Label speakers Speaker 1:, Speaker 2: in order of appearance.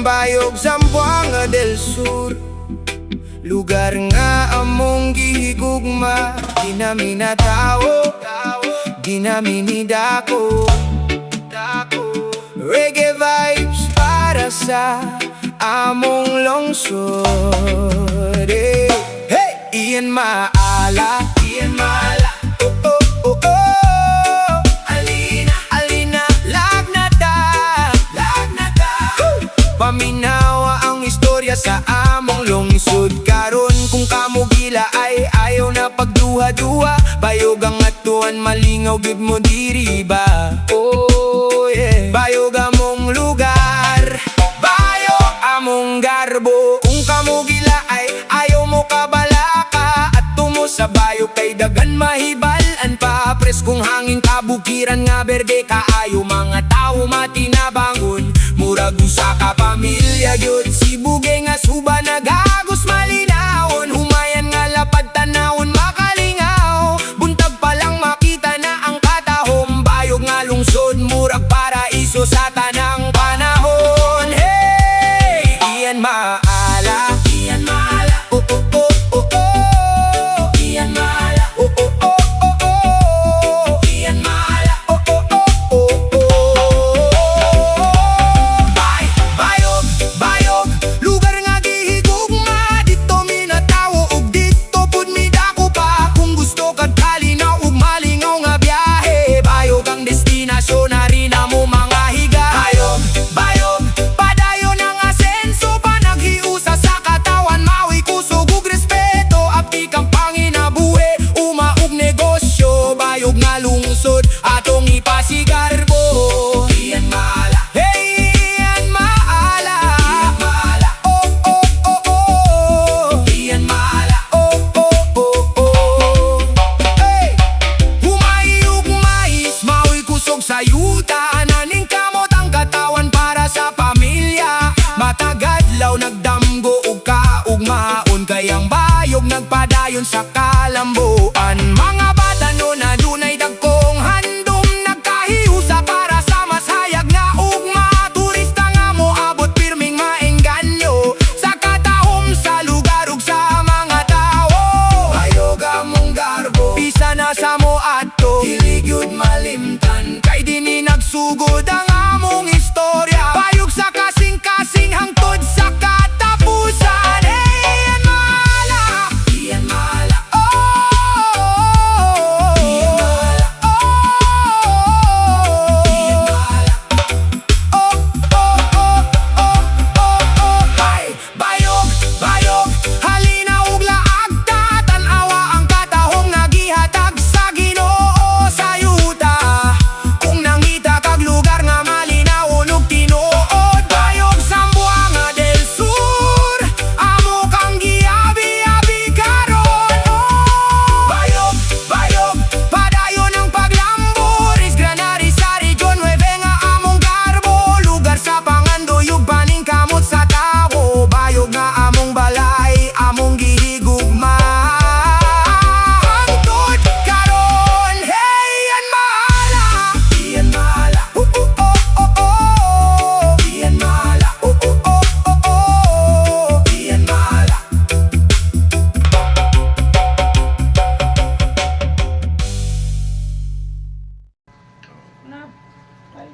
Speaker 1: Bayog, Zamboanga del Sur. Lugar nga among gihigugma, di namin natawo, di namin nidako. Reggae vibes para sa among lungsod. Hey, Iyan Maala, oh oh oh oh. Alina, lagnata. Paminawa ang istorya sa among lungsod karon. Kung kamo gila ay ayaw na pagduha-duha. Bayog ang atuan, malingaw gud mo diri ba? Oh yeah. Bayog among lugar, bayog among garbo. Kung kamo gila ay ayaw mo kabalaka. At tumo sa bayog kay dagan mahibalan pa. Preskong hangin kabukiran nga berde kaayo. Mga tao matinabangon, murag usa ka pamilya gyud. Sibugay nga suba nagagos malinawon. Humayan nga lapad tanawon makalingaw. Buntag pa lang makita na ang katahom. Bayog nga lungsod, murag paraiso sa tanang panahon. Hey, Iyan Maala, oh oh oh oh oh. Iyan Maala, oh oh oh oh oh. Iyan Maala, oh oh oh oh oh. Bayog, lugar nga gihigugma. Dito mi natawo ug dito pud mi dako pa. Kung gusto kad kalinaw ug malingaw nga biyahe, bayog ang destinasyon na rin mo mga higa. Bayog, padayon ang asenso pa naghiusa sa katawan. Mawi kusog ug respeto, apti kang panginabuhi, umaog negosyo. Bayog nga lungsod atong ipasigarbo. Iyan Maala, hey, Iyan Maala, oh oh oh oh. Iyan Maala, oh oh oh oh. Hey, humayog mais, mawi kusog sa yuta. Ananing kamot ang katawan para sa pamilya. Matagadlaw nagdamgo ug kaugmaon, kayang bayog nagpadayon sa kalambuan. Mga bata no na dunay dagkong handom, nagkahiusa para sa masayag nga ugma. Turista nga moabot pirming maengganyo sa katahom sa lugar ug sa mga tao. Bayog among garbo, bisa na sa mo ato, dili gyud malimtan. Kay dinhi nagsugod ang among istorya. Bayog sa kasing-kasing hangtod sa katapusan. Iyan Maala, oh. Iyan Maala, oh. Iyan Maala, oh oh oh oh oh oh. Bayog, halina ug laag ta. Tan-awa ang katahom nga gihatag sa Ginoo sa yuta. Kung nangita kag lugar nga malinawon ug tinuod. Bayog, Zamboanga del Sur, amo kang giabi-abi karon. Bayog, padayon ang paglambor. Isgranari sa Region 9 nga among garbo. Lugar sa panganduyog, baning kamot sa tao. Bayog nga among balay, among gihigugma. Hangtod karon, hey, Iyan Maala, oh oh oh oh oh. Iyan Maala, oh oh oh oh oh. Iyan Maala.
Speaker 2: Na, ay.